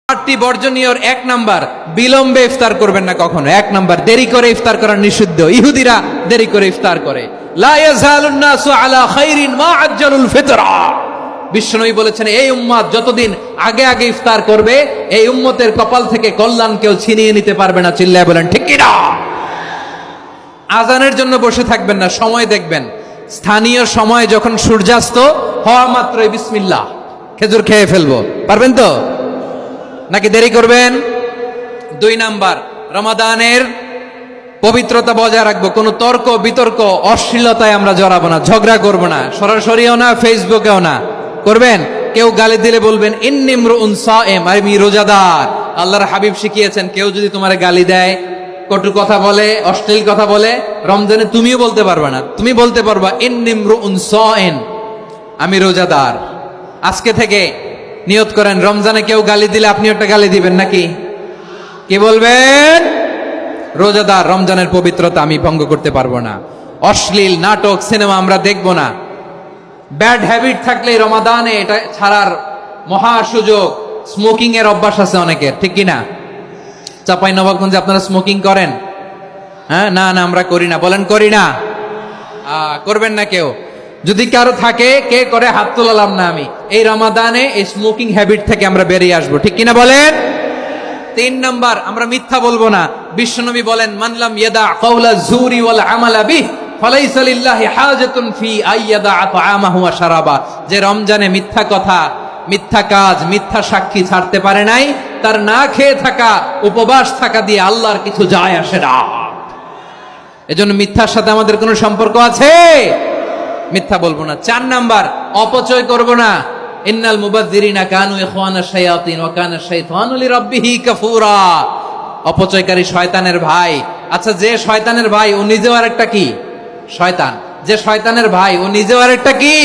8টি বর্জনীয়র 1 নাম্বার, বিলম্বে ইফতার করবেন না কখনো। 1 নাম্বার, দেরি করে ইফতার করা নিষিদ্ধ। ইহুদিরা দেরি করে ইফতার করে। লা ইয়াজালুন নাসু আলা খাইরিন মা আজ্জালুল ফিতরা। বিশ্বনবী বলেছেন, এই উম্মত যতদিন আগে আগে ইফতার করবে, এই উম্মতের কপাল থেকে কল্যাণ কেউ ছিনিয়ে নিতে পারবে না। চিল্লায় বলেন ঠিক কি না? আজানের জন্য বসে থাকবেন না, সময় দেখবেন। স্থানীয় সময় যখন সূর্যাস্ত হওয়া মাত্রই বিসমিল্লাহ, খেজুর খেয়ে ফেলবো। পারবেন তো নাকি দেরি করবেন? 2 নাম্বার, রমাদানের পবিত্রতা বজায় রাখবো। কোনো তর্ক বিতর্ক অশ্লীলতায় আমরা জড়াবো না, ঝগড়া করবো না, সরাসরিও না, ফেসবুকেও না। করবেন কেউ গালি দিলে বলবেন ইন্নিমরুন সায়েম, আমি রোজাদার। আল্লাহর হাবিব শিখিয়েছেন, কেউ যদি তোমার গালি দেয়, কটু কথা বলে, অশ্লীল কথা বলে, রমজানে তুমিও বলতে পারবে না। তুমি বলতে পারবা ইন্নিমরুন সায়েম, আমি রোজাদার। আজকে থেকে নিয়ত করেন, রমজানে কেউ গালি দিলে আপনি একটা গালি দিবেন নাকি? কি বলবেন? রোজাদার, রমজানের পবিত্রতা আমি ভঙ্গ করতে পারবো না। অশ্লীল নাটক সিনেমা আমরা দেখবো না। ব্যাড হ্যাবিট থাকলে রমাদানে এটা ছাড়ার মহা সুযোগ। স্মোকিং এর অভ্যাস আছে অনেকের, ঠিক কিনা? চাঁপাইনবাবগঞ্জে আপনারা স্মোকিং করেন? হ্যাঁ, না না আমরা করি না। বলেন করি না। করবেন না কেউ। যদি কারো থাকে, কে করে হাত তোলালাম না আমি। এই রমাদানে এই স্মোকিং হ্যাবিট থেকে আমরা বেরিয়ে আসবো, ঠিক কিনা বলেন? 3 নাম্বার, আমরা মিথ্যা বলবো না। বিশ্বনবী বলেন, মানলাম ইয়াদা কাওলা যুরি ওয়াল আমালা বিহি ফালাইসা লিল্লাহি হাজাতুন ফি আইয়াদা তাআমাহু ওয়া শারাবা। যে রমজানে মিথ্যা কথা, মিথ্যা কাজ, মিথ্যা সাক্ষী ছাড়তে পারে নাই, তার না খেয়ে থাকা, উপবাস থাকা দিয়ে আল্লাহর কিছু যায় আসে না। এজন্য মিথ্যার সাথে আমাদের কোনো সম্পর্ক আছে? মিথ্যা বলবো না। 4 নাম্বার, অপচয় করব না। ইন্নাল মুবাযযিরিনা কানু ইখওয়ানাশ শায়াতিন ওয়া কানা শাইতানু লিরাব্বিহি কাফুরা। অপচয়কারী শয়তানের ভাই। আচ্ছা, যে শয়তানের ভাই ও নিজেও আরেকটা কি? শয়তান। যে শয়তানের ভাই ও নিজেও আরেকটা কি?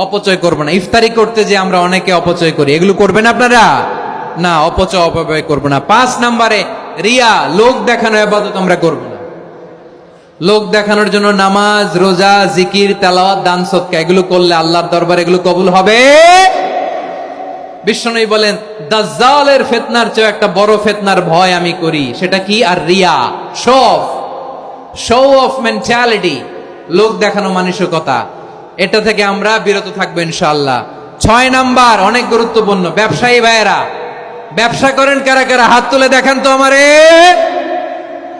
অপচয় করব না। ইফতারি করতে যে আমরা অনেকে অপচয় করি, এগুলো করবেন আপনারা না। অপচয় অপব্যয় করব না। 5 নাম্বারে, রিয়া, লোক দেখানো ইবাদত আমরা করব না। লোক দেখানোর জন্য নামাজ, রোজা, জিকির, তেলাওয়াত, দান সদকা এগুলো করলে আল্লাহর দরবারে এগুলো কবুল হবে? বিশ্বনবী বলেন, দাজ্জালের ফিতনার চেয়ে একটা বড় ফিতনার ভয় আমি করি। সেটা কি? আর রিয়া, শো অফ মেন্টালিটি, লোক দেখানো মানসিকতা। এটা থেকে আমরা বিরত থাকবো ইনশাআল্লাহ। 6 নাম্বার, অনেক গুরুত্বপূর্ণ। ব্যবসায়ী ভাইয়েরা, ব্যবসা করেন কারা কারা? হাত তুলে দেখান তো আমারে।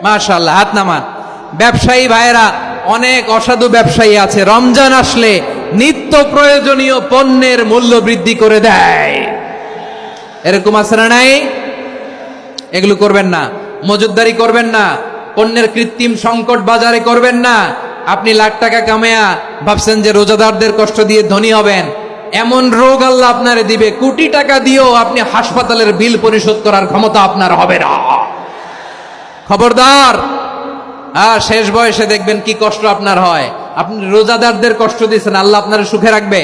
মাশাআল্লাহ, হাত নামান। ব্যবসায়ী ভাইয়েরা, অনেক অসাধু ব্যবসায়ী আছে, রমজান আসলে নিত্য প্রয়োজনীয় পণ্যের মূল্য বৃদ্ধি করে দেয়। এরকম আছে না নাই? এগুলো করবেন না। মজুদদারি করবেন না। পণ্যের কৃত্রিম সংকট বাজারে করবেন না। আপনি লাখ টাকা কামায়া ভাবছেন যে রোজাদারদের কষ্ট দিয়ে ধনী হবেন। এমন রোগ আল্লাহ আপনারে দিবে, কোটি টাকা দিয়েও আপনি হাসপাতালের বিল পরিশোধ করার ক্ষমতা আপনার হবে না। খবরদার। শেষ বয়সে দেখবেন কি কষ্ট আপনার হয়। আপনি রোজাদারদের কষ্ট দিয়েছেন, আল্লাহ আপনার সুখে রাখবে?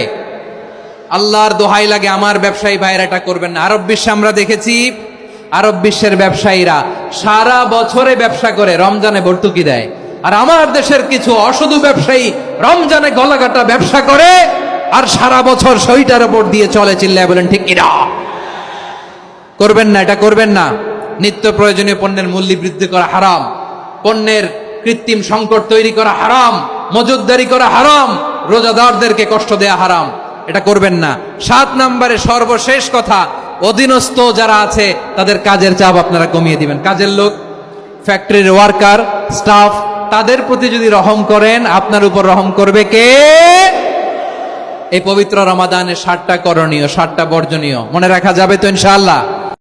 আল্লাহর দোহাই লাগে, আমার ব্যবসায়ী ভাইরা এটা করবেন না। আরব বিশ্বে আমরা দেখেছি, আরব বিশ্বের ব্যবসায়ীরা সারা বছরে ব্যবসা করে, রমজানে ভর্তুকি দেয়। আর আমার দেশের কিছু অসাধু ব্যবসায়ী রমজানে গলাকাটা ব্যবসা করে আর সারা বছর সইটার উপর দিয়ে চলে। চিল্লায় বলেন ঠিক কিনা? করবেন না, এটা করবেন না। নিত্য প্রয়োজনীয় পণ্যের মূল্য বৃদ্ধি করা হারাম। পণ্যের কৃত্রিম সংকট তৈরি করা হারাম। মজুদদারি করা হারাম। রোজাদারদেরকে কষ্ট দেয়া হারাম। এটা করবেন না। 7 নাম্বারে সর্বশেষ কথা, অধীনস্থ যারা আছে তাদের কাজের চাপ আপনারা কমিয়ে দিবেন। কাজের লোক, ফ্যাক্টরির ওয়ার্কার, স্টাফ, তাদের প্রতি যদি রহম করেন, আপনার উপর রহম করবে কে? এই পবিত্র রমাদানে 7টা করণীয়, 7টা বর্জনীয় মনে রাখা যাবে তো ইনশাআল্লাহ?